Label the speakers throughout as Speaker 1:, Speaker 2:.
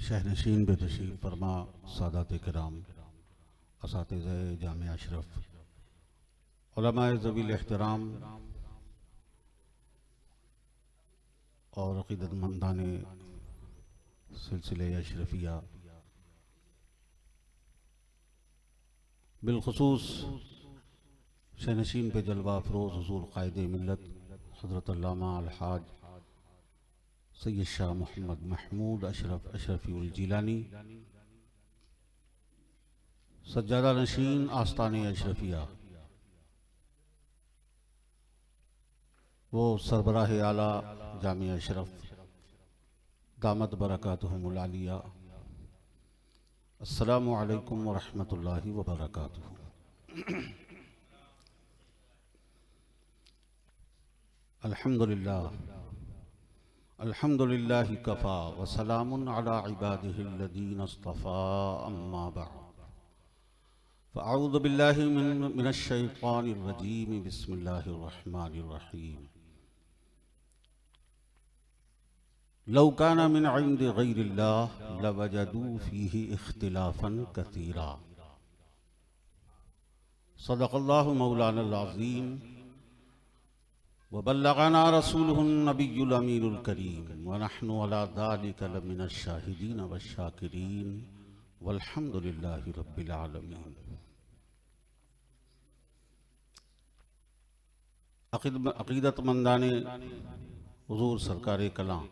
Speaker 1: शहनशीन पे तशरीफ़ फरमा सादात किराम, असातिज़े जामिया अशरफ, उलमाए ज़वील एहतराम और अक़ीदतमंदान सिलसिले अशरफिया, बिलखुसूस शहनशीन पे जलवा अफरोज़ हुज़ूर क़ाइदे मिल्लत हज़रत अल्लामा अलहाज सैयद शाह मोहम्मद महमूद अशरफ अशरफी उल जिलानी, सज्जादा नशीन आस्ताने अशरफिया, वो सरबराह आला जामिया अशरफ दामत बरकातुहुमुल आलिया, अस्सलामु अलैकुम व रहमतुल्लाहि व बरकातुहू। अल्हम्दुलिल्लाह अल्हम्दुलिल्लाहि कफ़ा व सलामुन अला इबादिहिल्लज़ीना इस्तफ़ा, अम्मा बअद, फ़अऊज़ु बिल्लाहि मिनश शैतानिर रजीम, बिस्मिल्लाहिर रहमानिर रहीम। लौ काना मिन इंदि गैरिल्लाह लवजदू फ़ीहि इख्तिलाफ़न कसीरा। सदक़ल्लाहु मौलानल अज़ीम व बल्लग़ना रसूलुहुन नबियुल अमीनुल करीम व नहनु अला ज़ालिका लमिनश शाहिदीन वश्शाकिरीन वल्हम्दुलिल्लाहि रब्बिल आलमीन। अक़ीदतमंदाने हुज़ूर सरकार कलाम,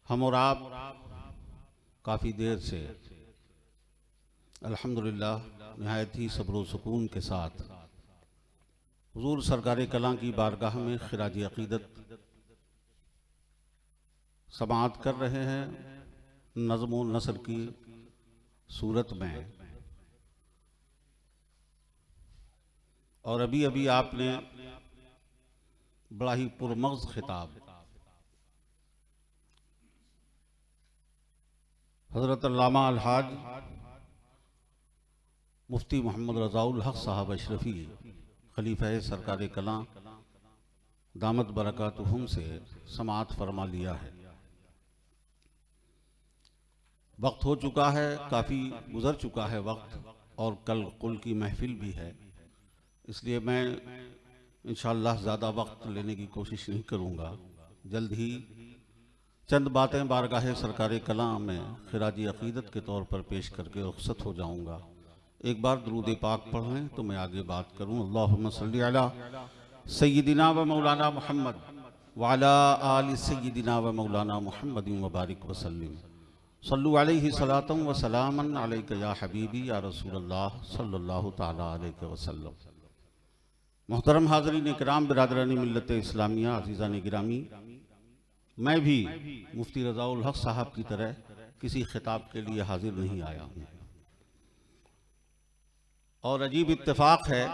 Speaker 1: हम और आप काफ़ी देर से अल्हम्दुलिल्लाह निहायत ही सब्र व सुकून के साथ हुज़ूर सरकार कलाम की बारगाह में खिराज अक़ीदत समाअत कर रहे हैं नज़्म व नसर की सूरत में। और अभी अभी आपने बड़ा ही पुरमग़्ज़ खिताब हज़रत अल्लामा अलहाज मुफ्ती मोहम्मद रज़ाउल हक़ साहब अशरफी खलीफा सरकार कलाम दामत बरकातुहुम से समाअत फरमा लिया है। वक्त हो चुका है, काफ़ी गुज़र चुका है वक्त, और कल कुल की महफिल भी है, इसलिए मैं इंशाअल्लाह ज़्यादा वक्त लेने की कोशिश नहीं करूँगा। जल्द ही चंद बातें बारगाह सरकार कलाम में खिराजी अक़ीदत के तौर पर पेश करके रुख़्सत हो जाऊँगा। एक बार दुरूद पाक पढ़ लें तो मैं आगे बात करूँ। अल्लाहुम्मा सल्ली अला सय्यिदिना व मौलाना मुहम्मद व अला आलि सय्यिदिना व मौलाना मुहम्मदिन व बारिक व सल्लिम। सल्लु अलैहि सलातन व सलामन अलैका या हबीबी या रसूलल्लाह सल्लल्लाहु तआला अलैहि वसल्लम। मोहतरम हाज़रीन किराम, बिरादरानी मिल्लत इस्लामिया, अज़ीज़ान गिरामी, मैं भी मुफ्ती रज़ाउल हक़ साहब की तरह किसी खिताब के लिए हाजिर नहीं आया हूँ। और अजीब इत्तेफाक है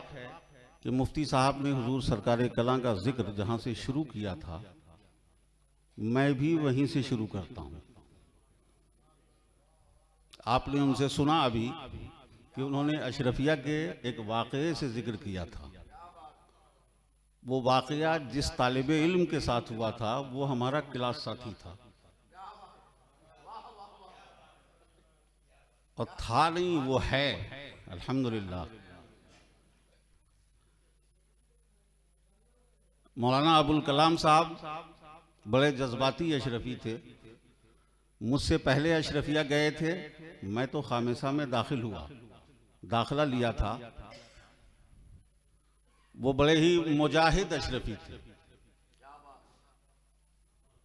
Speaker 1: कि मुफ्ती साहब ने हुजूर सरकार कलाम का जिक्र जहाँ से शुरू किया था, मैं भी वहीं से शुरू करता हूँ। आपने उनसे सुना अभी कि उन्होंने अशरफिया के एक वाक़ये से जिक्र किया था। वो वाक़या जिस तालिबे इल्म के साथ हुआ था वो हमारा क्लास साथी था, और था नहीं, वो है, अल्हम्दुलिल्लाह। मौलाना अबुल कलाम साहब बड़े जज्बाती अशरफी थे। मुझसे पहले अशरफिया गए थे, मैं तो खामिसा में दाखिल हुआ, दाखिला लिया था। वो बड़े ही मुजाहिद अशरफी थे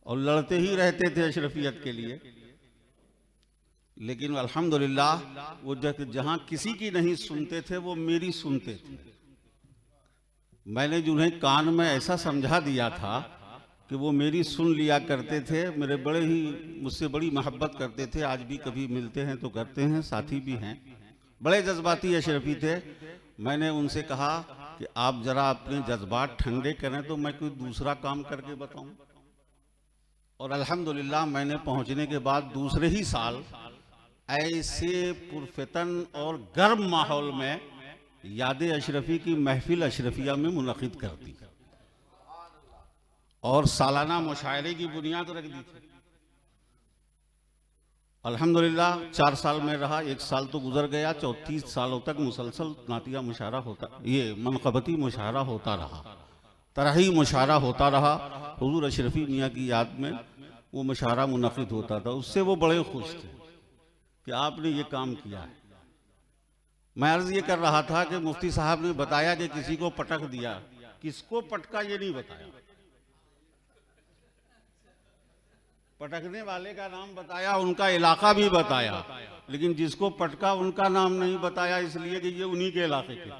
Speaker 1: और लड़ते ही रहते थे अशरफियत के लिए। लेकिन अल्हम्दुलिल्लाह वो जहाँ किसी की नहीं सुनते थे वो मेरी सुनते थे। मैंने जिन्हें कान में ऐसा समझा दिया था कि वो मेरी सुन लिया करते थे। मेरे बड़े ही मुझसे बड़ी मोहब्बत करते थे, आज भी कभी मिलते हैं तो करते हैं, साथी भी हैं। बड़े जज्बाती अशरफी थे। मैंने उनसे कहा कि आप ज़रा अपने जज्बात ठंडे करें तो मैं कोई दूसरा काम करके बताऊं। और अल्हम्दुलिल्लाह मैंने पहुंचने के बाद दूसरे ही साल ऐसे पुरफितन और गर्म माहौल में याद अशरफी की महफिल अशरफिया में मुनक़िद कर दी। और सालाना मुशायरे की बुनियाद रख दी थी। अल्हम्दुलिल्लाह 4 साल में रहा, 1 साल तो गुजर गया, 34 सालों तक मुसलसल नातिया मुशायरा होता, ये मनक़बती मुशायरा होता रहा, तरही मुशायरा होता रहा। हुज़ूर अशरफी मियाँ की याद में वो मुशायरा मुनक़िद होता था। उससे वो बड़े खुश थे कि आपने ये काम किया है। मैं अर्ज़ ये कर रहा था कि मुफ्ती साहब ने बताया कि किसी को पटक दिया, किसको पटका ये नहीं बताया। पटकने वाले का नाम बताया, उनका इलाका भी बताया, लेकिन जिसको पटका उनका नाम नहीं बताया, इसलिए कि ये उन्हीं के इलाके के।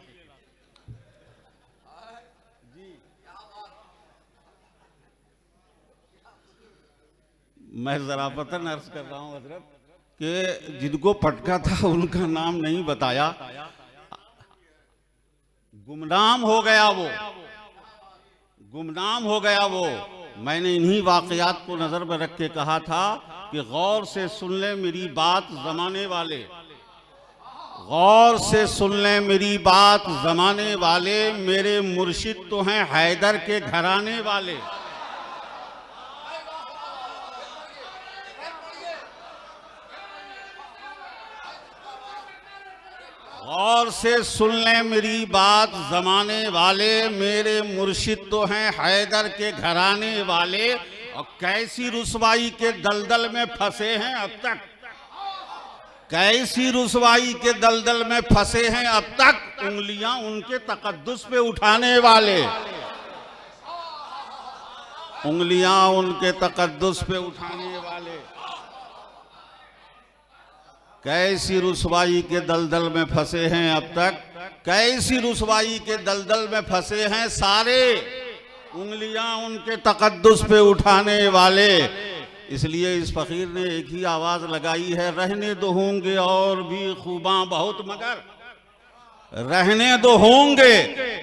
Speaker 1: मैं ज़राफ़तन अर्ज़ कर रहा हूँ हज़रत कि जिनको पटका था उनका नाम नहीं बताया, गुमनाम हो गया वो, गुमनाम हो गया वो। मैंने इन्हीं वाक़यात को नज़र में रख के कहा था कि गौर से सुन ले मेरी बात ज़माने वाले, गौर से सुन ले मेरी बात ज़माने वाले, मेरे मुर्शिद तो हैं हैदर के घराने वाले। गौर से सुन ले मेरी बात ज़माने वाले, मेरे मुर्शिद तो हैं हैदर के घराने वाले। और कैसी रुसवाई के दलदल में फंसे हैं अब तक, कैसी रुसवाई के दलदल में फंसे हैं अब तक, उंगलियां उनके तकद्दुस पे उठाने वाले, उंगलियां उनके तकद्दुस पे उठाने वाले। कैसी रुसवाई के दलदल में फंसे हैं अब तक, कैसी रुसवाई के दलदल में फंसे हैं सारे, उंगलियां उनके तकद्दुस पे उठाने वाले। इसलिए इस फकीर ने एक ही आवाज लगाई है, रहने दो होंगे और भी खूबां बहुत मगर, रहने दो होंगे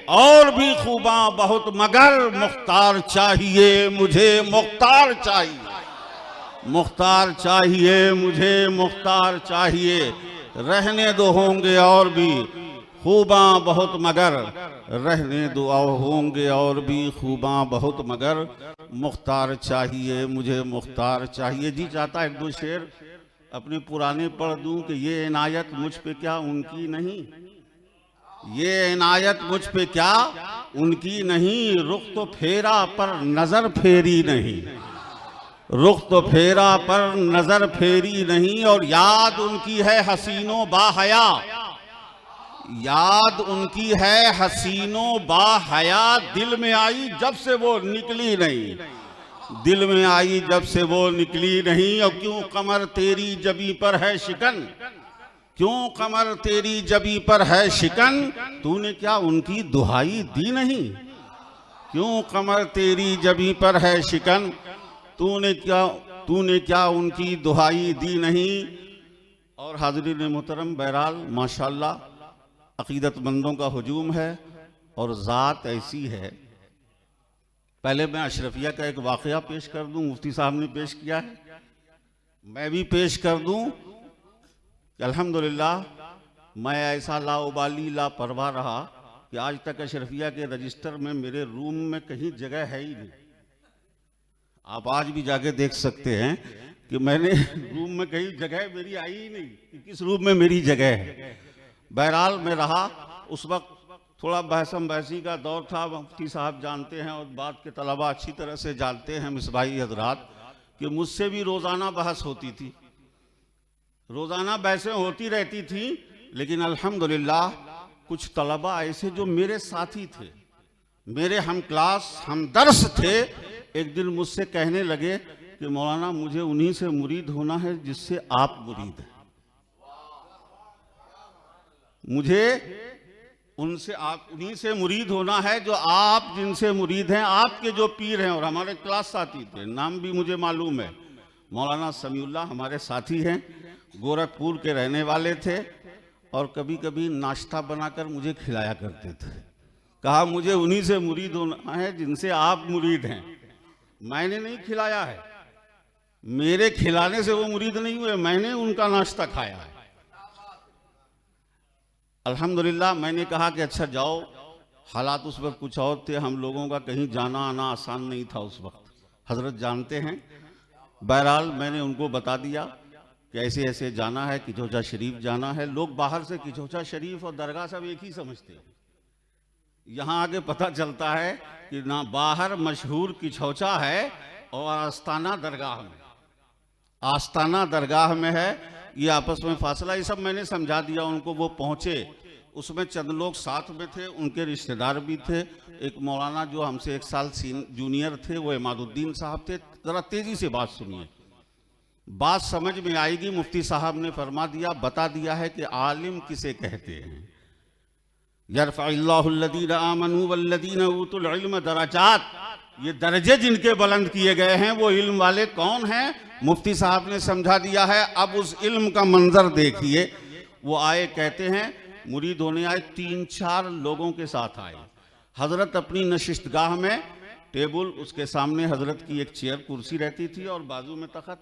Speaker 1: और भी खूबां बहुत मगर, मुख्तार चाहिए मुझे मुख्तार चाहिए, मुख्तार चाहिए मुझे मुख्तार चाहिए। रहने दो होंगे और भी खूबां बहुत मगर, रहने दो होंगे और भी खूबां बहुत मगर, मुख्तार चाहिए मुझे मुख्तार चाहिए। जी चाहता है 1-2 शेर अपने पुराने पढ़ दूं कि ये इनायत मुझ पे क्या उनकी नहीं, ये इनायत मुझ पे क्या उनकी नहीं, रुख तो फेरा पर नजर फेरी नहीं, रुख तो फेरा पर नजर फेरी नहीं। और याद उनकी है हसीनों बाहया, याद उनकी है हसीनों बाहया, दिल में आई जब से वो निकली नहीं, दिल में आई जब से वो निकली नहीं। और क्यों कमर तेरी जबी पर है शिकन, क्यों कमर तेरी जबी पर है शिकन, तूने क्या उनकी दुहाई दी नहीं, क्यों कमर तेरी जबी पर है शिकन, तूने क्या उनकी दुहाई दी नहीं। और हाज़रीन मोहतरम, बहरहाल माशाअल्लाह अक़ीदतमंदों का हुजूम है और ज़ात ऐसी है। पहले मैं अशरफिया का एक वाक़या पेश कर दूं, मुफ्ती साहब ने पेश किया है, मैं भी पेश कर दूं कि अल्हम्दुलिल्लाह मैं ऐसा लाउबाली लापरवाह रहा कि आज तक अशरफिया के रजिस्टर में मेरे रूम में कहीं जगह है ही नहीं। आप आज भी जाके देख सकते हैं कि मैंने रूम में कहीं जगह मेरी आई ही नहीं कि किस रूम में मेरी जगह है। बहरहाल मैं रहा, उस वक्त थोड़ा बहसम बहसी का दौर था, मुफ्ती साहब जानते हैं और बाद के तलबा अच्छी तरह से जानते हैं मिसबाही हजरात कि मुझसे भी रोज़ाना बहस होती थी, रोज़ाना बहसें होती रहती थी। लेकिन अल्हम्दुलिल्लाह कुछ तलबा ऐसे जो मेरे साथी थे, मेरे हम क्लास हम दर्स थे, एक दिन मुझसे कहने लगे कि मौलाना मुझे उन्हीं से मुरीद होना है जिससे आप मुरीद हैं, मुझे उनसे आप उन्हीं से मुरीद होना है जो आप जिनसे मुरीद हैं, आपके जो पीर हैं। और हमारे क्लास साथी थे, नाम भी मुझे मालूम है, मौलाना समीउल्लाह हमारे साथी हैं, गोरखपुर के रहने वाले थे और कभी कभी नाश्ता बनाकर मुझे खिलाया करते थे। कहा मुझे उन्हीं से मुरीद होना है जिनसे आप मुरीद हैं। मैंने नहीं खिलाया है, मेरे खिलाने से वो मुरीद नहीं हुए, मैंने उनका नाश्ता खाया है। अल्हम्दुलिल्लाह मैंने कहा कि अच्छा जाओ हालात उस वक्त कुछ और थे, हम लोगों का कहीं जाना आना आसान नहीं था उस वक्त, हजरत जानते हैं। बहरहाल मैंने उनको बता दिया कि ऐसे ऐसे जाना है, किचौचा शरीफ जाना है। लोग बाहर से किचौचा शरीफ और दरगाह सब एक ही समझते हैं। यहाँ आगे पता चलता है कि ना बाहर मशहूर किचौचा है और आस्ताना दरगाह में, आस्ताना दरगाह में है, ये आपस में फासला। ये सब मैंने समझा दिया उनको। वो पहुँचे, उसमें चंद लोग साथ में थे, उनके रिश्तेदार भी थे। एक मौलाना जो हमसे 1 साल जूनियर थे, वो इमादुद्दीन साहब थे। ज़रा तेज़ी से बात सुनिए, बात समझ में आएगी। मुफ्ती साहब ने फरमा दिया, बता दिया है कि आलिम किसे कहते हैं। यरफ़अल्लाहुल्लज़ीना आमनू वल्लज़ीना ऊतुल इल्म दरजात, ये दर्जे जिनके बुलंद किए गए हैं वो इल्म वाले कौन हैं? मुफ्ती साहब ने समझा दिया है। अब उस इल्म का मंजर देखिए। वो आए, कहते हैं मुरीद होने आए, 3-4 लोगों के साथ आए। हजरत अपनी नशिस्तगाह में, टेबल उसके सामने, हजरत की एक चेयर कुर्सी रहती थी और बाजू में तख्त।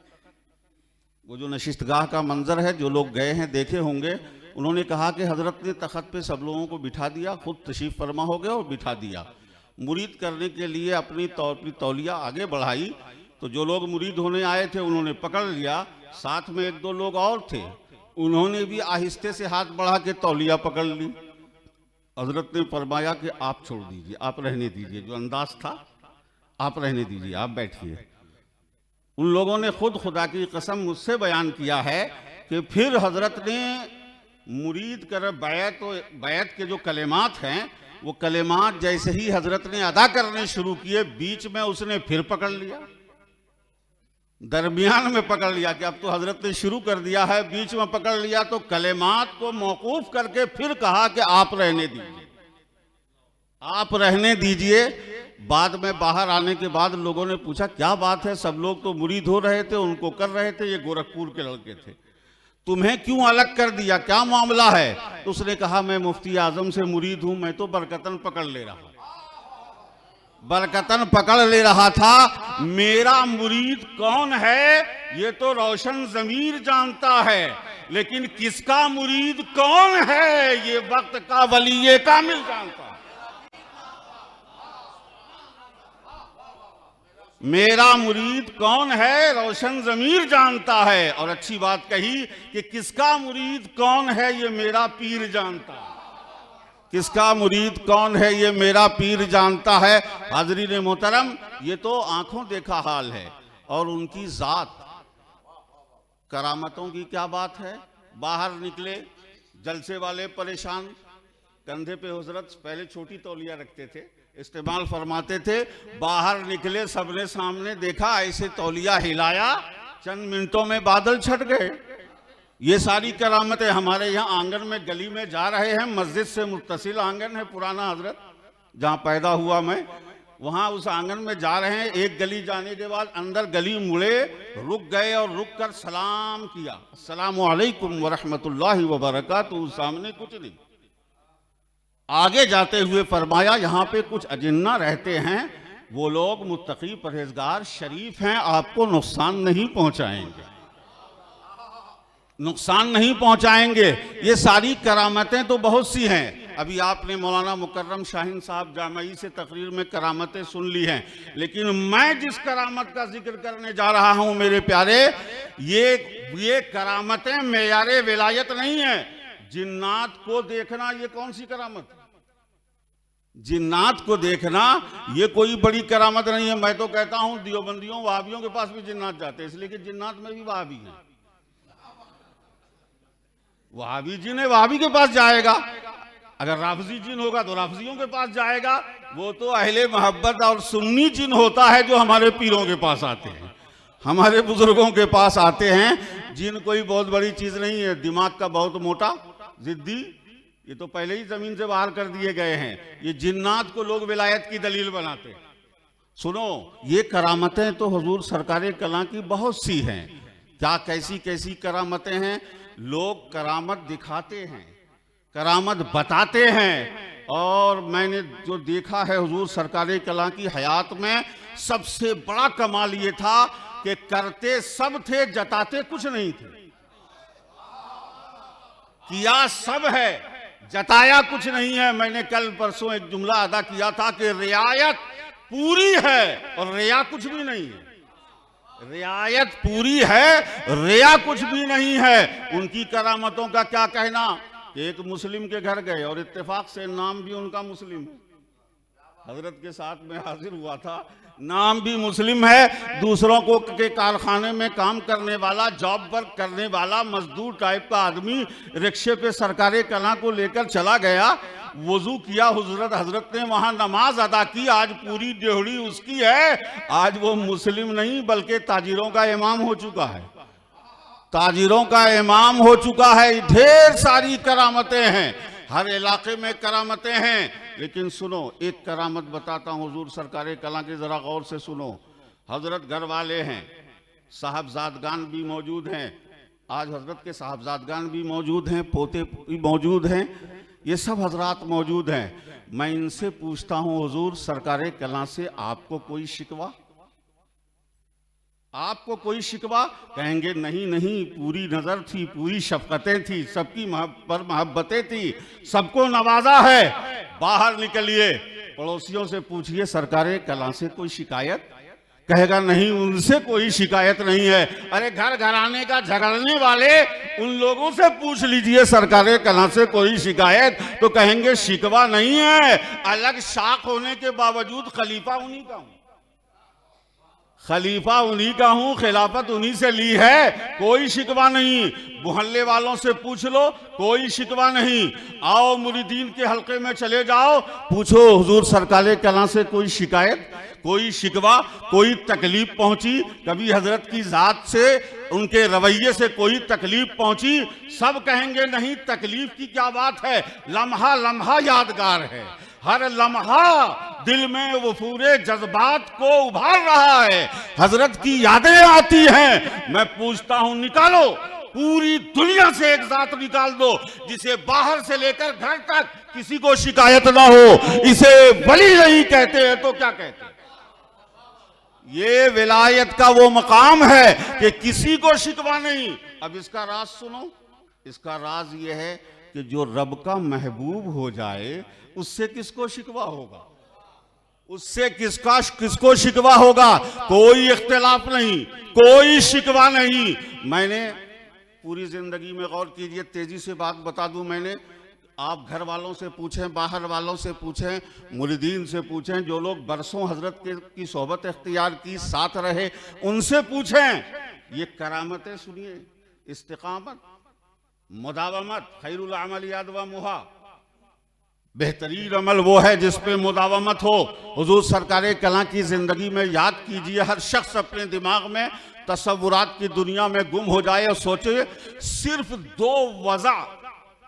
Speaker 1: वो जो नशिस्तगाह का मंजर है, जो लोग गए हैं देखे होंगे। उन्होंने कहा कि हजरत ने तख्त पे सब लोगों को बिठा दिया, खुद तशरीफ फरमा हो गया और बिठा दिया। मुरीद करने के लिए अपनी तौलिया आगे बढ़ाई, तो जो लोग मुरीद होने आए थे उन्होंने पकड़ लिया। साथ में 1-2 लोग और थे, उन्होंने भी आहिस्ते से हाथ बढ़ा के तौलिया पकड़ ली। हजरत ने फरमाया कि आप छोड़ दीजिए, आप रहने दीजिए, जो अंदाज था आप रहने दीजिए, आप बैठिए। उन लोगों ने खुद खुदा की कसम मुझसे बयान किया है कि फिर हजरत ने मुरीद कर बैत के जो कलेमात हैं, वो कलेमात जैसे ही हजरत ने अदा करने शुरू किए, बीच में उसने फिर पकड़ लिया, दरमियान में पकड़ लिया कि अब तो हजरत ने शुरू कर दिया है, बीच में पकड़ लिया। तो कलेमात को मौकूफ करके फिर कहा कि आप रहने दीजिए, आप रहने दीजिए। बाद में बाहर आने के बाद लोगों ने पूछा क्या बात है, सब लोग तो मुरीद हो रहे थे, उनको कर रहे थे, ये गोरखपुर के लड़के थे, तुम्हें क्यों अलग कर दिया, क्या मामला है? तो उसने कहा मैं मुफ्ती आजम से मुरीद हूं, मैं तो बरकतन पकड़ ले रहा, बरकतन पकड़ ले रहा था। मेरा मुरीद कौन है ये तो रोशन ज़मीर जानता है, लेकिन किसका मुरीद कौन है ये वक्त का वली कामिल जानता है। मेरा मुरीद कौन है रोशन ज़मीर जानता है। और अच्छी बात कही कि किसका मुरीद कौन है ये मेरा पीर जानता है, किसका मुरीद कौन है ये मेरा पीर जानता है। हाज़रीन मोहतरम, ये तो आंखों देखा हाल है, और उनकी ज़ात करामतों की क्या बात है। बाहर निकले, जलसे वाले परेशान, कंधे पे हजरत पहले छोटी तौलिया रखते थे, इस्तेमाल फरमाते थे। बाहर निकले, सबने सामने देखा, ऐसे तौलिया हिलाया, चंद मिनटों में बादल छट गए। ये सारी करामतें हमारे यहाँ आंगन में, गली में जा रहे हैं, मस्जिद से मुत्तसिल आंगन है पुराना हजरत जहाँ पैदा हुआ मैं, वहाँ उस आंगन में जा रहे हैं। एक गली जाने के बाद अंदर गली मुड़े, रुक गए और रुक कर सलाम किया, अस्सलामु अलैकुम व रहमतुल्लाहि व बरकातुहू। सामने कुछ नहीं। आगे जाते हुए फरमाया यहाँ पे कुछ अजिन्ना रहते हैं, वो लोग मुत्तकी परहेजगार शरीफ हैं, आपको नुकसान नहीं पहुँचाएंगे, नुकसान नहीं पहुंचाएंगे। ये सारी करामतें तो बहुत सी हैं। अभी आपने मौलाना मुकर्रम शाहीन साहब जामई से तकरीर में करामतें सुन ली हैं, लेकिन मैं जिस करामत का जिक्र करने जा रहा हूं मेरे प्यारे, ये करामतें मेयारे विलायत नहीं है। जिन्नात को देखना ये कौन सी करामत? जिन्नात को देखना ये कोई बड़ी करामत नहीं है। मैं तो कहता हूं दियोबंदियों वहाबियों के पास भी जिन्नात जाते हैं, इसलिए कि जिन्नात में भी वहाबी हैं। वहाबी जिन है वहाबी के पास जाएगा, अगर राफजी जिन होगा तो राफजियों के पास जाएगा। वो तो अहले मोहब्बत और सुन्नी जिन होता है जो हमारे पीरों के पास आते हैं, हमारे बुजुर्गों के पास आते हैं। जिन कोई बहुत बड़ी चीज नहीं है, दिमाग का बहुत मोटा जिद्दी, ये तो पहले ही जमीन से बाहर कर दिए गए हैं। ये जिन्नात को लोग विलायत की दलील बनाते हैं। सुनो, ये करामतें तो हुजूर सरकारे कला की बहुत सी हैं। क्या कैसी कैसी करामतें हैं। लोग करामत दिखाते हैं, करामत बताते हैं, और मैंने जो देखा है हुजूर सरकारे कला की हयात में, सबसे बड़ा कमाल ये था कि करते सब थे, जताते कुछ नहीं थे। किया सब है, जताया कुछ नहीं है। मैंने कल परसों एक जुमला अदा किया था कि रियायत पूरी है और रिया कुछ भी नहीं है। रियायत पूरी है, रिया कुछ भी नहीं है। उनकी करामतों का क्या कहना। एक मुस्लिम के घर गए और इत्तेफाक से नाम भी उनका मुस्लिम है। हजरत के साथ में हाजिर हुआ था, नाम भी मुस्लिम है। दूसरों को के कारखाने में काम करने वाला, जॉब वर्क करने वाला मजदूर टाइप का आदमी रिक्शे पे सरकारे कला को लेकर चला गया। वजू किया हजरत ने वहां नमाज अदा की। आज पूरी डेहड़ी उसकी है। आज वो मुस्लिम नहीं बल्कि ताजिरों का इमाम हो चुका है। ताजिरों का इमाम हो चुका है। ढेर सारी करामतें हैं, हर इलाके में करामतें हैं। लेकिन सुनो, एक करामत बताता हूँ हुजूर सरकारे कला की, जरा गौर से सुनो। हजरत घर वाले हैं, साहबजादगान भी मौजूद हैं। आज हजरत के साहबजादगान भी मौजूद हैं, पोते भी मौजूद हैं, ये सब हजरात मौजूद हैं। मैं इनसे पूछता हूँ हुजूर सरकारे कला से आपको कोई शिकवा, आपको कोई शिकवा? कहेंगे नहीं नहीं, पूरी नजर थी, पूरी शफकतें थी, सबकी पर मोहब्बतें थी, सबको नवाजा है। बाहर निकलिए, पड़ोसियों से पूछिए सरकारे कला से कोई शिकायत? कहेगा नहीं, उनसे कोई शिकायत नहीं है। अरे घर घराने का झगड़ने वाले उन लोगों से पूछ लीजिए सरकारे कला से कोई शिकायत, तो कहेंगे शिकवा नहीं है। अलग शाख होने के बावजूद खलीफा उन्हीं का हूं, खलीफा उन्हीं का हूं, खिलाफत उन्हीं से ली है, कोई शिकवा नहीं। मोहल्ले वालों से पूछ लो, कोई शिकवा नहीं। आओ मुरीदीन के हलके में चले जाओ, पूछो हुजूर सरकारे कला से कोई शिकायत, कोई शिकवा, कोई तकलीफ पहुंची? कभी हजरत की जात से, उनके रवैये से कोई तकलीफ पहुंची? सब कहेंगे नहीं, तकलीफ की क्या बात है, लम्हा लम्हा यादगार है। हर लम्हा दिल में वो पूरे जज्बात को उभार रहा है। हजरत की यादें आती हैं। मैं पूछता हूं, निकालो, पूरी दुनिया से एक जात निकाल दो जिसे बाहर से लेकर घर तक किसी को शिकायत ना हो। इसे वली नहीं कहते हैं तो क्या कहते हैं? ये विलायत का वो मकाम है कि किसी को शिकवा नहीं। अब इसका राज सुनो। इसका राज ये है कि जो रब का महबूब हो जाए उससे किसको शिकवा होगा, उससे किसको शिकवा होगा? कोई इख्तिलाफ नहीं, कोई शिकवा नहीं। मैंने पूरी जिंदगी में, गौर कीजिए, तेजी से बात बता दूं, मैंने, आप घर वालों से पूछें, बाहर वालों से पूछें, मुरीदीन से पूछें, जो लोग बरसों हजरत की सोहबत इख्तियार की, साथ रहे, उनसे पूछें। ये करामतें सुनिए, इस्तिकामत, मुदावमत, खैरुल अमल यादवा मुहा, बेहतरीन अमल वो है जिस पे मुदावमत हो। हुजूर सरकारे कला की जिंदगी में याद कीजिए, हर शख्स अपने दिमाग में तसव्वुरात की दुनिया में गुम हो जाए और सोचे सिर्फ दो वजह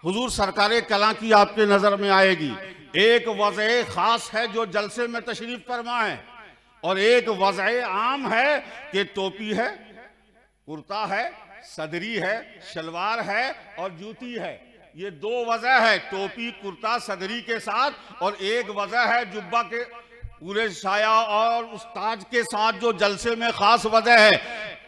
Speaker 1: हुजूर सरकारे कला की आपके नजर में आएगी। एक वजह खास है जो जलसे में तशरीफ फरमा है, और एक वजह आम है कि टोपी है, कुर्ता है, सदरी है, शलवार है और जूती है। ये दो वजह है, टोपी कुर्ता सदरी के साथ, और एक वजह है जुब्बा के पूरे साया और उस्ताद के साथ जो जलसे में खास वजह है।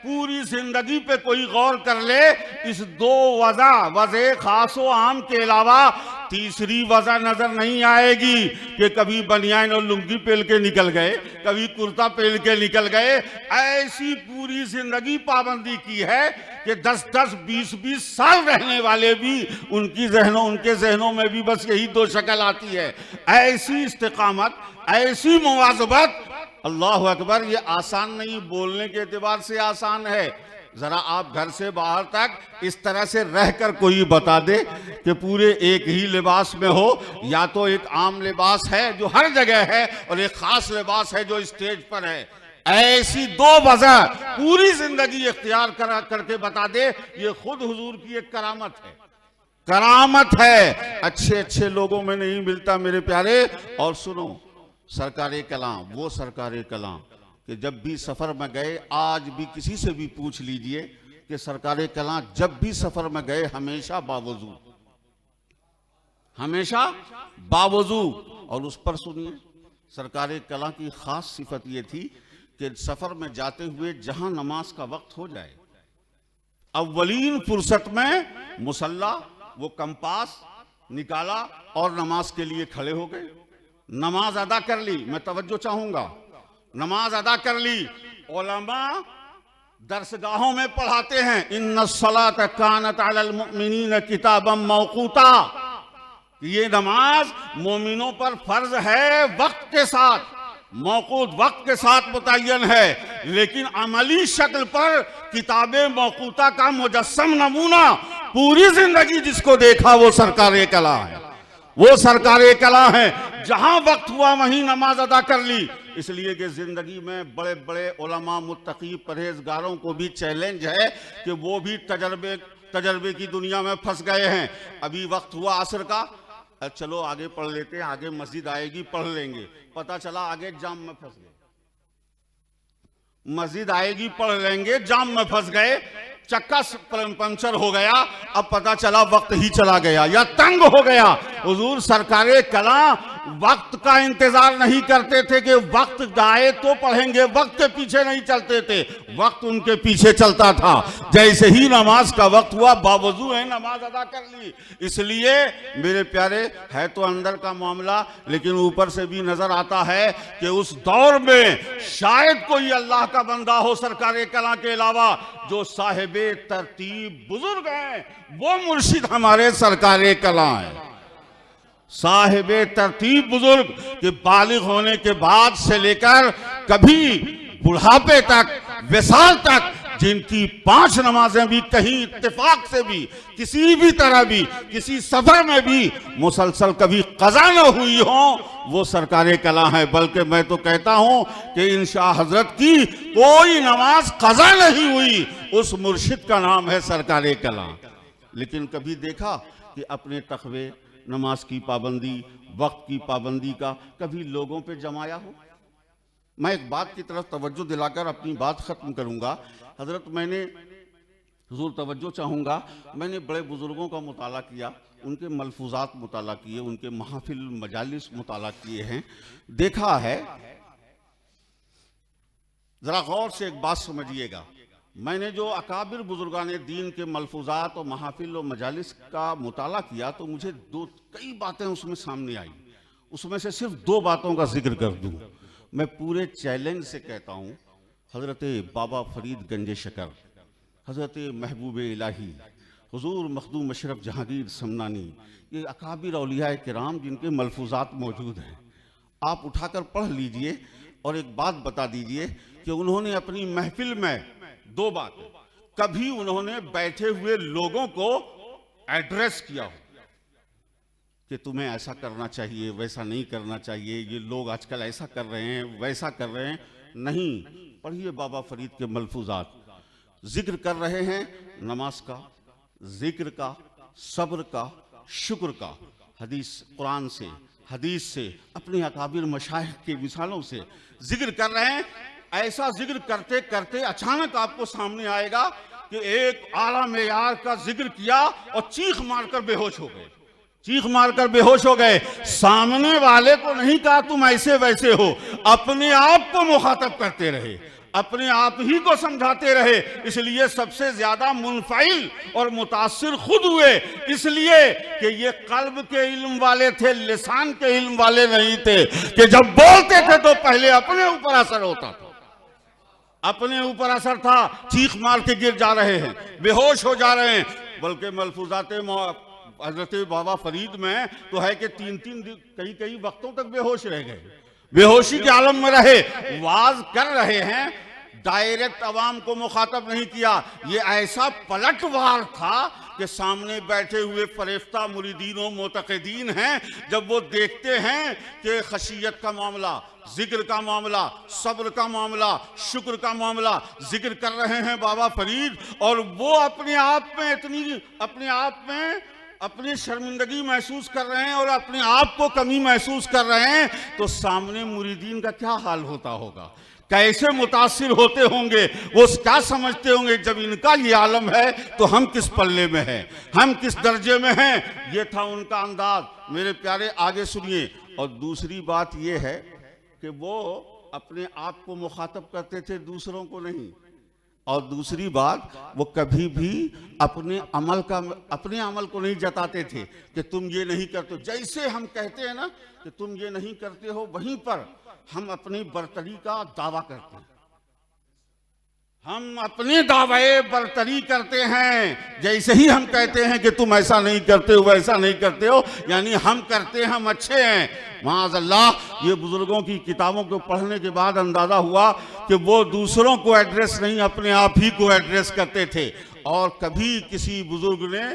Speaker 1: पूरी जिंदगी पे कोई गौर कर ले, इस दो वजह खास व आम के अलावा तीसरी वजह नजर नहीं आएगी कि कभी बनियान और लुंगी पहन के निकल गए, कभी कुर्ता पहन के निकल गए। ऐसी पूरी जिंदगी पाबंदी की है कि 10-10, 20-20 साल रहने वाले भी उनके जहनों में भी बस यही दो शक्ल आती है। ऐसी इस्तिकामत, ऐसी मुवाज़बत, अल्लाह अकबर। ये आसान नहीं, बोलने के एतबार से आसान है। जरा आप घर से बाहर तक इस तरह से रहकर कोई बता दे कि पूरे एक ही लिबास में हो, या तो एक आम लिबास है जो हर जगह है और एक खास लिबास है जो स्टेज पर है। ऐसी दो वजह पूरी जिंदगी इख्तियार करके बता दे, ये खुद हुजूर की एक करामत है, करामत है। अच्छे अच्छे लोगों में नहीं मिलता मेरे प्यारे। और सुनो, सरकारे कलाम, वो सरकारे कलाम कि जब भी सफर में गए, आज भी किसी से भी पूछ लीजिए कि सरकारे कलाम जब भी सफर में गए हमेशा बावजू, हमेशा बावजू। और उस पर सुनिए, सरकारे कलाम की खास सिफत ये थी कि सफर में जाते हुए जहां नमाज का वक्त हो जाए, अव्वलीन फुर्सत में मुसल्ला, वो कंपास निकाला और नमाज के लिए खड़े हो गए। नमाज अदा कर ली। मैं तवज्जो चाहूंगा, नमाज अदा कर ली। उलमा दरसगाहों में पढ़ाते हैं, इन्नस्सलात कानत अलल मुमिनीन किताबम मौकूता, ये नमाज मोमिनों पर फर्ज है, वक्त के साथ, मौकूत वक्त के साथ मुतय्यन है। लेकिन अमली शक्ल पर किताबे मौकूता का मुजस्सम नमूना पूरी जिंदगी जिसको देखा वो सरकारे कला है, वो सरकारे कला है। जहां वक्त हुआ वहीं नमाज अदा कर ली। इसलिए कि जिंदगी में बड़े बड़े उलमा मुत्तकी परहेजगारों को भी चैलेंज है कि वो भी तजर्बे की दुनिया में फंस गए हैं। अभी वक्त हुआ असर का, चलो आगे पढ़ लेते हैं, आगे मस्जिद आएगी पढ़ लेंगे, पता चला आगे जाम में फंस गए। मस्जिद आएगी पढ़ लेंगे, जाम में फंस गए, चक्का पंचर हो गया, अब पता चला वक्त ही चला गया या तंग हो गया। हुजूर सरकारे कला वक्त का इंतजार नहीं करते थे कि वक्त जाए तो पढ़ेंगे, वक्त के पीछे नहीं चलते थे, वक्त उनके पीछे चलता था। जैसे ही नमाज का वक्त हुआ बावजूद है नमाज अदा कर ली। इसलिए मेरे प्यारे, है तो अंदर का मामला, लेकिन ऊपर से भी नजर आता है कि उस दौर में शायद कोई अल्लाह का बंदा हो सरकारे कला के अलावा जो साहिबे तरतीब बुजुर्ग हैं, वो मुर्शिद हमारे सरकारे कला है। साहिबे तरतीब बुजुर्ग के बालिग होने के बाद से लेकर कभी बुढ़ापे तक, विसाल तक, जिनकी 5 नमाजें भी कहीं इत्तेफाक से भी, किसी भी तरह भी, किसी सफर में भी मुसलसल कभी कज़ा न हुई हो, वो सरकारे कला है। बल्कि मैं तो कहता हूं कि इन शाह हजरत की कोई नमाज कज़ा नहीं हुई, उस मुर्शिद का नाम है सरकारे कला। लेकिन कभी देखा कि अपने तकवे, नमाज की पाबंदी, वक्त की पाबंदी का कभी लोगों पे जमाया हो? मैं एक बात की तरफ तवज्जो दिलाकर अपनी बात खत्म करूंगा। हजरत, मैंने हुजूर तवज्जो चाहूंगा, मैंने बड़े बुजुर्गों का मुताला किया, उनके मलफूजात मुताला किए, उनके महफिल मजालिस मुताला किए हैं, देखा है। जरा गौर से एक बात समझिएगा, मैंने जो अकाबिर बुजुर्गान दीन के मलफूजात और महफिल और मजालिस का मुताला किया तो मुझे कई बातें उसमें सामने आई। उसमें से सिर्फ 2 बातों का जिक्र कर दूं। मैं पूरे चैलेंज से कहता हूं, हजरत बाबा फरीद गंज शकर, हजरत महबूब इलाही, हुजूर मखदूम अशरफ जहांगीर समनानी, ये अकाबिर औलिया किराम जिनके मलफूजात मौजूद हैं, आप उठाकर पढ़ लीजिए और एक बात बता दीजिए कि उन्होंने अपनी महफिल में 2 बातें, कभी उन्होंने बैठे हुए लोगों को एड्रेस किया हो कि तुम्हें ऐसा करना चाहिए, वैसा नहीं करना चाहिए, ये लोग आजकल ऐसा कर रहे हैं, वैसा कर रहे हैं, नहीं। पढ़िए बाबा फरीद के मलफूजात, जिक्र कर रहे हैं नमाज का, जिक्र का, सब्र का, शुक्र का, हदीस, कुरान से, हदीस से, अपने अकाबिर मशाइख के मिसालों से जिक्र कर रहे हैं। ऐसा जिक्र करते करते अचानक आपको सामने आएगा कि एक आला मेयार का जिक्र किया और चीख मारकर बेहोश हो गए, चीख मारकर बेहोश हो गए। सामने वाले को नहीं कहा तुम ऐसे वैसे हो, अपने आप को मुखातब करते रहे, अपने आप ही को समझाते रहे। इसलिए सबसे ज्यादा मुनफाइल और मुतासिर खुद हुए, इसलिए कि ये कल्ब के इल्म वाले थे, लिसान के इल्म वाले नहीं थे कि जब बोलते थे तो पहले अपने ऊपर असर होता था, अपने ऊपर असर था। चीख मार के गिर जा रहे हैं, बेहोश हो जा रहे हैं। बल्कि मलफूजाते हजरत बाबा फरीद में तो है कि 3-3 कई वक्तों तक बेहोश रह गए, बेहोशी के आलम में रहे। वाज कर रहे हैं, डायरेक्ट अवाम को मुखातब नहीं किया। ये ऐसा पलटवार था कि सामने बैठे हुए फरेफ्ता मुरीदीन मोतक़दीन हैं, जब वो देखते हैं कि खशियत का मामला, जिक्र का मामला, सब्र का मामला, शुक्र का मामला जिक्र कर रहे हैं बाबा फरीद, और वो अपने आप में इतनी, अपने आप में अपनी शर्मिंदगी महसूस कर रहे हैं और अपने आप को कमी महसूस कर रहे हैं, तो सामने मुरीदीन का क्या हाल होता होगा, कैसे मुतासिर होते होंगे, वो क्या समझते होंगे। जब इनका ये आलम है तो हम किस पल्ले में हैं, हम किस दर्जे में हैं। ये था उनका अंदाज। मेरे प्यारे आगे सुनिए। और दूसरी बात ये है कि वो अपने आप को मुखातब करते थे, दूसरों को नहीं। और दूसरी बात, वो कभी भी अपने अमल को नहीं जताते थे कि तुम ये नहीं करते। जैसे हम कहते हैं ना कि तुम ये नहीं करते हो, वहीं पर हम अपनी बरतरी का दावा करते हैं। हम अपने दावे बरतरी करते हैं। जैसे ही हम कहते हैं कि तुम ऐसा नहीं करते हो, वैसा नहीं करते हो, यानी हम करते हैं, हम अच्छे हैं। माअज़ल्लाह, ये बुजुर्गों की किताबों को पढ़ने के बाद अंदाजा हुआ कि वो दूसरों को एड्रेस नहीं, अपने आप ही को एड्रेस करते थे। और कभी किसी बुजुर्ग ने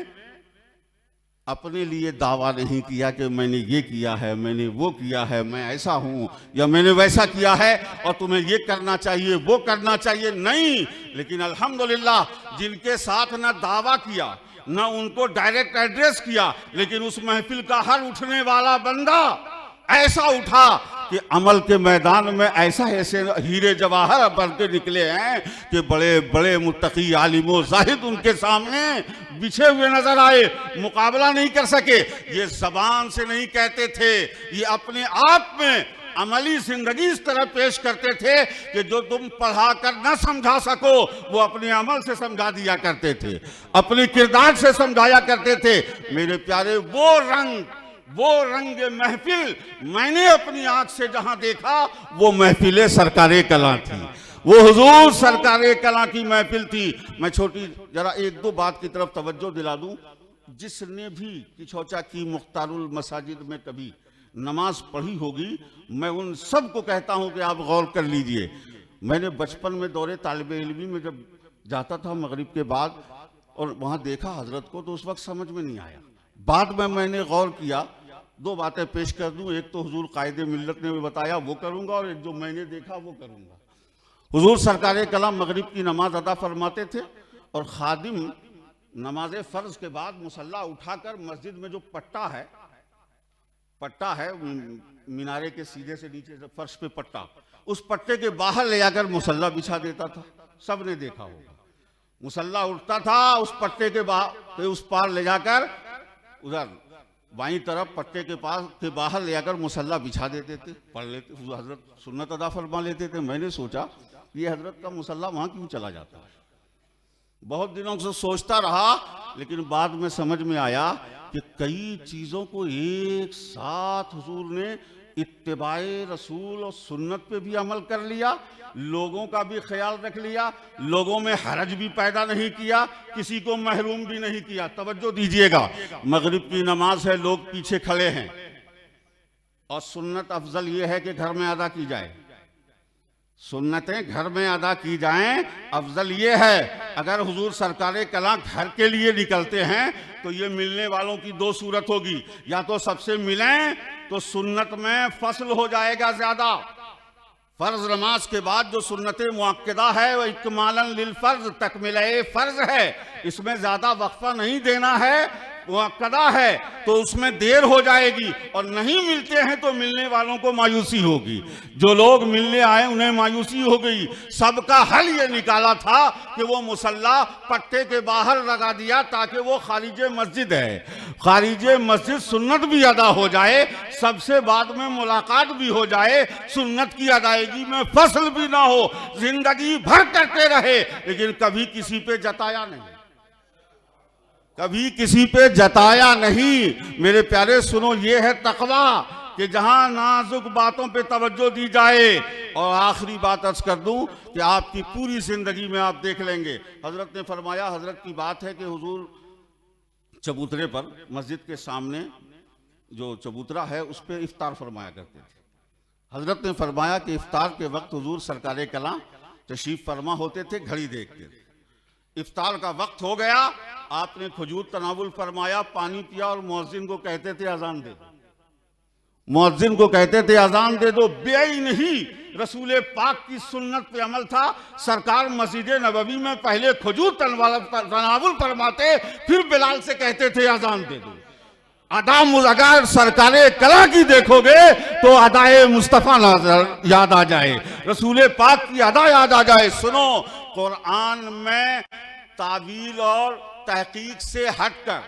Speaker 1: अपने लिए दावा नहीं किया कि मैंने ये किया है, मैंने वो किया है, मैं ऐसा हूं या मैंने वैसा किया है और तुम्हें ये करना चाहिए, वो करना चाहिए, नहीं। लेकिन अल्हम्दुलिल्लाह, जिनके साथ ना दावा किया, ना उनको डायरेक्ट एड्रेस किया, लेकिन उस महफिल का हर उठने वाला बंदा ऐसा उठा कि अमल के मैदान में ऐसा ऐसे हीरे जवाहर बन के निकले हैं कि बड़े बड़े मुत्तकी आलिमो जाहिद उनके सामने बिछे हुए नजर आए, मुकाबला नहीं कर सके। ये जबान से नहीं कहते थे, ये अपने आप में अमली जिंदगी इस तरह पेश करते थे कि जो तुम पढ़ा कर न समझा सको, वो अपने अमल से समझा दिया करते थे, अपने किरदार से समझाया करते थे। मेरे प्यारे, वो रंग महफिल मैंने अपनी आंख से जहां देखा, वो महफिल सरकारे कला थी, वो हुजूर सरकारे कला की महफिल थी। मैं छोटी जरा एक दो बात की तरफ तवज्जो दिला दूं। जिसने भी किछौचा की मुख्तारुल मसाजिद में कभी नमाज पढ़ी होगी, मैं उन सब को कहता हूं कि आप गौर कर लीजिए। मैंने बचपन में दौरे तालिबे इल्मी में जब जाता था मगरिब के बाद, और वहां देखा हजरत को, तो उस वक्त समझ में नहीं आया। बाद में मैंने गौर किया। दो बातें पेश कर दूं, एक तो हुजूर कायदे मिल्लत ने बताया वो करूंगा, और एक जो मैंने देखा वो करूंगा। हुजूर सरकारे कलाम मगरिब की नमाज अदा फरमाते थे, और खादिम नमाज फर्ज के बाद मुसल्ला उठाकर मस्जिद में जो पट्टा है मीनारे के सीधे से नीचे से फर्श पे पट्टा, उस पट्टे के बाहर ले जाकर मुसल्ला बिछा देता था। सब ने देखा होगा, मुसल्ला उठता था, उस पट्टे के उस पार ले जाकर उधर बाईं तरफ पट्टे के पास के बाहर ले जाकर मुसल्ला बिछा देते थे, पढ़ लेते, हजरत सुन्नत अदा फरमा लेते थे। मैंने सोचा ये हजरत का मुसल्ला वहां क्यों चला जाता है। बहुत दिनों से सोचता रहा, लेकिन बाद में समझ में आया कि कई चीजों को एक साथ हुजूर ने इत्तिबाए रसूल और सुन्नत पे भी अमल कर लिया, लोगों का भी ख्याल रख लिया, लोगों में हरज भी पैदा नहीं किया, किसी को महरूम भी नहीं किया। तवज्जो दीजिएगा, मगरिब की नमाज है, लोग पीछे खड़े हैं, और सुन्नत अफजल ये है कि घर में अदा की जाए। सुन्नतें घर में अदा की जाएं, अफजल ये है। अगर हुजूर सरकारे कला घर के लिए निकलते हैं तो ये मिलने वालों की दो सूरत होगी, या तो सबसे मिलें तो सुन्नत में फसल हो जाएगा ज्यादा। फर्ज नमाज के बाद जो सुन्नते मुअक्कदा है वो इकमालन लिल फर्ज, तकमीले फर्ज है, इसमें ज्यादा वक्फा नहीं देना है, मुअक्कदा है, तो उसमें देर हो जाएगी, और नहीं मिलते हैं तो मिलने वालों को मायूसी होगी। जो लोग मिलने आए उन्हें मायूसी हो गई। सबका हल ये निकाला था कि वो मुसल्ला पट्टे के बाहर लगा दिया ताकि वो खारिजे मस्जिद है, खारिजे मस्जिद सुन्नत भी अदा हो जाए, सबसे बाद में मुलाकात भी हो जाए, सुन्नत की अदायगी में फसल भी ना हो, जिंदगी भर करते रहे, लेकिन कभी किसी पे जताया नहीं, कभी किसी पे जताया नहीं। मेरे प्यारे सुनो, ये है तकवा कि जहां नाजुक बातों पे तवज्जो दी जाए। और आखिरी बात अर्ज कर दूं कि आपकी पूरी जिंदगी में आप देख लेंगे, हजरत ने फरमाया, हजरत की बात है कि हुजूर चबूतरे पर मस्जिद के सामने जो चबूतरा है उस पर इफ्तार फरमाया करते थे। हजरत ने फरमाया कि इफ्तार के वक्त हुजूर सरकारे कला तशरीफ फरमा होते थे, घड़ी देखते थे। इफ्तार का वक्त हो गया, आपने खजूर तनावुल फरमाया, पानी पिया, और मुअज्जिन को कहते थे अजान दे दो, मुअज्जिन को कहते थे अजान दे दो। बेई नहीं, रसूल पाक की सुन्नत पे अमल था। सरकार मस्जिद नबवी में पहले खजूर तनावुल फरमाते, फिर बिलाल से कहते थे अजान दे दो। अदा अगर सरकारे कला की देखोगे तो अदाए मुस्तफ़ा याद आ जाए, रसूल पाक की अदा याद आ जाए। सुनो, कुरान में तावील और तहकीक से हटकर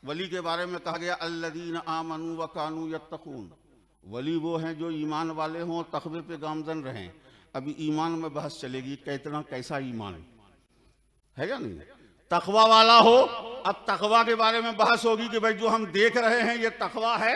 Speaker 1: वली के बारे में कहा गया, अल्लज़ीना आमनू व कानू यत्तकून, वली वो हैं जो ईमान वाले हों, तक़वे पे गामज़न रहें। अभी ईमान में बहस चलेगी, कितना कैसा ईमान है या नहीं। तकवा वाला हो, अब तकवा के बारे में बहस होगी कि भाई जो हम देख रहे हैं ये तकवा है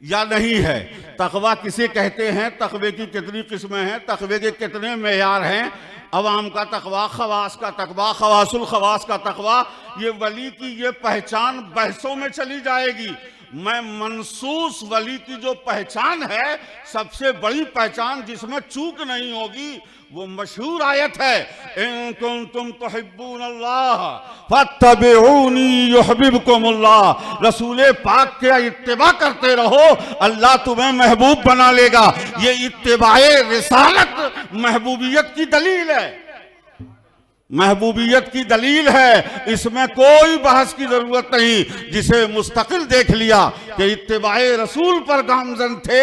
Speaker 1: या नहीं है। तकवा किसे कहते हैं, तकवे की कितनी किस्में हैं, तकवे के कितने मेयार हैं। अवाम का तकवा, खवास का तकवा, खवासुल खवास का तकवा, ये वली की ये पहचान बहसों में चली जाएगी। मैं मनसूस वली की जो पहचान है, सबसे बड़ी पहचान जिसमें चूक नहीं होगी, वो मशहूर आयत है, इन कुंतुम तुहिब्बूनल्लाह फत्तबिऊनी युहिब्बुकुमुल्लाह। रसूल पाक के इत्तिबा करते रहो, अल्लाह तुम्हें महबूब बना लेगा। ये इत्तिबाए रिसालत महबूबियत की दलील है, महबूबियत की दलील है, इसमें कोई बहस की जरूरत नहीं। जिसे मुस्तकिल देख लिया कि इत्तिबाए रसूल पर गामजन थे,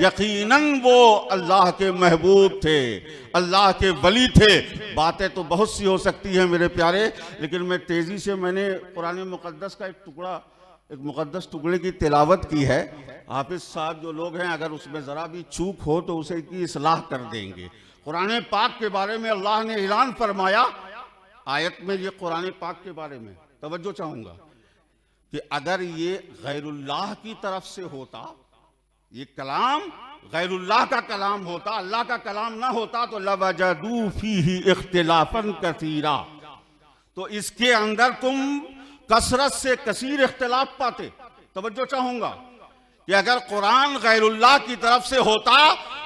Speaker 1: यकीनन वो अल्लाह के महबूब थे, अल्लाह के वली थे। बातें तो बहुत सी हो सकती हैं मेरे प्यारे, लेकिन मैं तेजी से मैंने कुरान मुकद्दस का एक मुकद्दस टुकड़े की तिलावत की है। हाफिज साहब जो लोग हैं, अगर उसमें ज़रा भी चूक हो तो उसे की इस्लाह कर देंगे। कुरान पाक के बारे में अल्लाह ने ऐलान फरमाया आयत में, ये कुरान पाक के बारे में तवज्जो चाहूँगा कि अगर ये गैरुल्लाह की तरफ से होता, ये कलाम गैरुल्लाह का कलाम होता, अल्लाह का कलाम ना होता, तो लवजदू फीही इख्तिलाफन कसीरा, तो इसके अंदर तुम कसरत से कसीर इख्तिलाफ पाते। तवज्जो चाहूँगा कि अगर कुरान गैरुल्लाह की तरफ से होता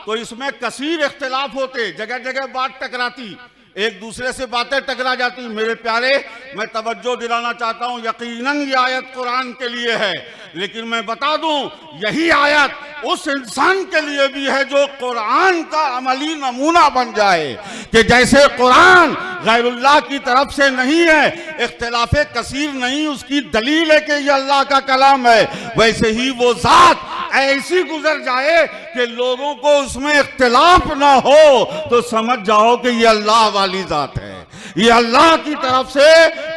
Speaker 1: तो इसमें कसीर इख्तिलाफ होते, जगह जगह बात टकराती, एक दूसरे से बातें टकरा जाती। मेरे प्यारे, मैं तवज्जो दिलाना चाहता हूँ, यकीनन ये आयत कुरान के लिए है, लेकिन मैं बता दूं यही आयत उस इंसान के लिए भी है जो कुरान का अमली नमूना बन जाए, कि जैसे कुरान गैरुल्लाह की तरफ से नहीं है, इख्तिलाफे कसीर नहीं, उसकी दलील है कि ये अल्लाह का कलाम है, वैसे ही वो जात ऐसी गुजर जाए कि लोगों को उसमें इख्तिलाफ ना हो तो समझ जाओ कि ये अल्लाह वाली जात है, ये अल्लाह की तरफ से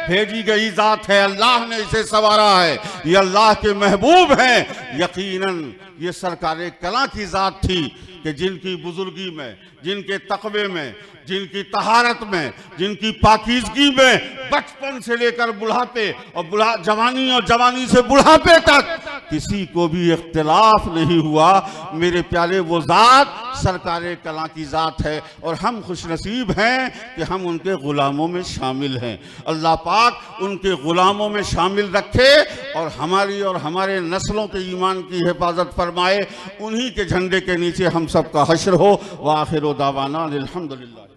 Speaker 1: भेजी गई जात है, अल्लाह ने इसे सवारा है, ये अल्लाह के महबूब हैं। यकीनन ये सरकारे कला की जात थी कि जिनकी बुजुर्गी में, जिनके तकवे में, जिनकी तहारत में, जिनकी पाकीज़गी में बचपन से लेकर बुढ़ापे और जवानी और जवानी से बुढ़ापे तक किसी को भी इख्तिलाफ नहीं हुआ। मेरे प्यारे, वो ज़ात सरकारे कला की ज़ात है और हम खुशनसीब हैं कि हम उनके ग़ुलामों में शामिल हैं। अल्लाह पाक उनके ग़ुलामों में शामिल रखे और हमारी और हमारे नस्लों के ईमान की हिफाजत फरमाए। उन्हीं के झंडे के नीचे हम सब का हश्र हो। व आखिर दावाना अल्हम्दुलिल्लाह।